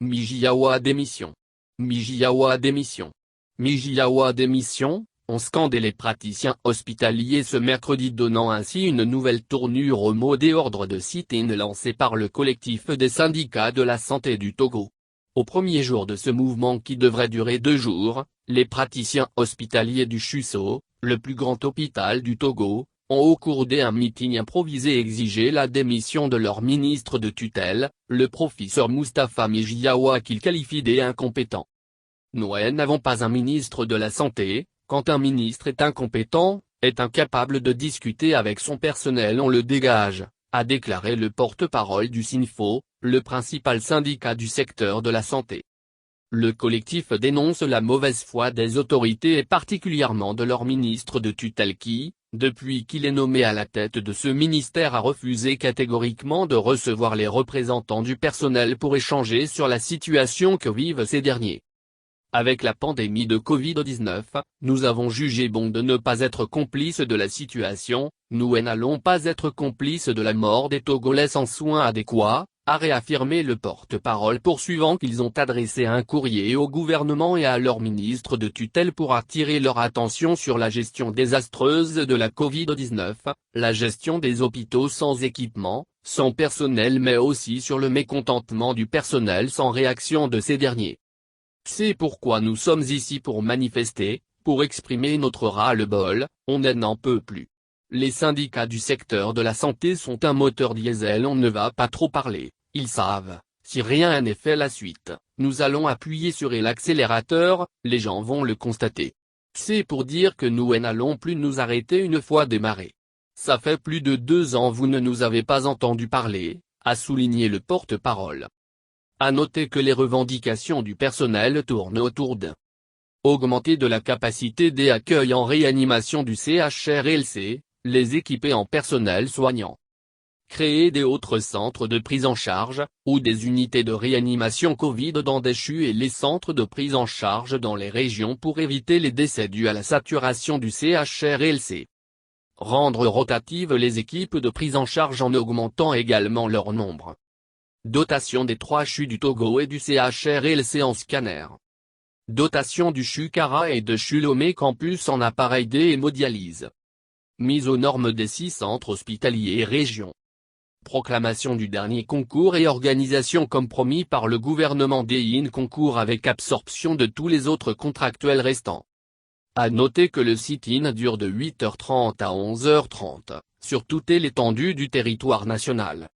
Mijiawa démission. Mijiawa démission. Mijiawa démission, ont scandé les praticiens hospitaliers ce mercredi, donnant ainsi une nouvelle tournure au mot d'ordre de sit-in lancé par le collectif des syndicats de la santé du Togo. Au premier jour de ce mouvement qui devrait durer 2 jours, les praticiens hospitaliers du Chusso, le plus grand hôpital du Togo, ont au cours d'un meeting improvisé exigé la démission de leur ministre de tutelle, le professeur Mustapha Mijiawa, qu'ils qualifient d'incompétent. Nous n'avons pas un ministre de la Santé. Quand un ministre est incompétent, est incapable de discuter avec son personnel, on le dégage, a déclaré le porte-parole du SINFO, le principal syndicat du secteur de la santé. Le collectif dénonce la mauvaise foi des autorités et particulièrement de leur ministre de tutelle qui, depuis qu'il est nommé à la tête de ce ministère, a refusé catégoriquement de recevoir les représentants du personnel pour échanger sur la situation que vivent ces derniers. Avec la pandémie de Covid-19, nous avons jugé bon de ne pas être complices de la situation, nous n'allons pas être complices de la mort des Togolais sans soins adéquats, a réaffirmé le porte-parole, poursuivant qu'ils ont adressé un courrier au gouvernement et à leur ministre de tutelle pour attirer leur attention sur la gestion désastreuse de la Covid-19, la gestion des hôpitaux sans équipement, sans personnel, mais aussi sur le mécontentement du personnel sans réaction de ces derniers. C'est pourquoi nous sommes ici pour manifester, pour exprimer notre ras-le-bol, on n'en peut plus. Les syndicats du secteur de la santé sont un moteur diesel, on ne va pas trop parler, ils savent, si rien n'est fait la suite, nous allons appuyer sur l'accélérateur, les gens vont le constater. C'est pour dire que nous n'allons plus nous arrêter une fois démarré. Ça fait plus de 2 ans vous ne nous avez pas entendu parler, a souligné le porte-parole. À noter que les revendications du personnel tournent autour d': augmenter de la capacité des accueils en réanimation du CHRLC, les équiper en personnel soignant. Créer des autres centres de prise en charge, ou des unités de réanimation Covid dans des CHU et les centres de prise en charge dans les régions pour éviter les décès dus à la saturation du CHRLC. Rendre rotatives les équipes de prise en charge en augmentant également leur nombre. Dotation des 3 CHU du Togo et du CHRLC en scanner. Dotation du CHU Kara et de CHU Lomé Campus en appareil d'hémodialyse. Mise aux normes des 6 centres hospitaliers et régions. Proclamation du dernier concours et organisation comme promis par le gouvernement des concours avec absorption de tous les autres contractuels restants. À noter que le sit-in dure de 8h30 à 11h30, sur toute l'étendue du territoire national.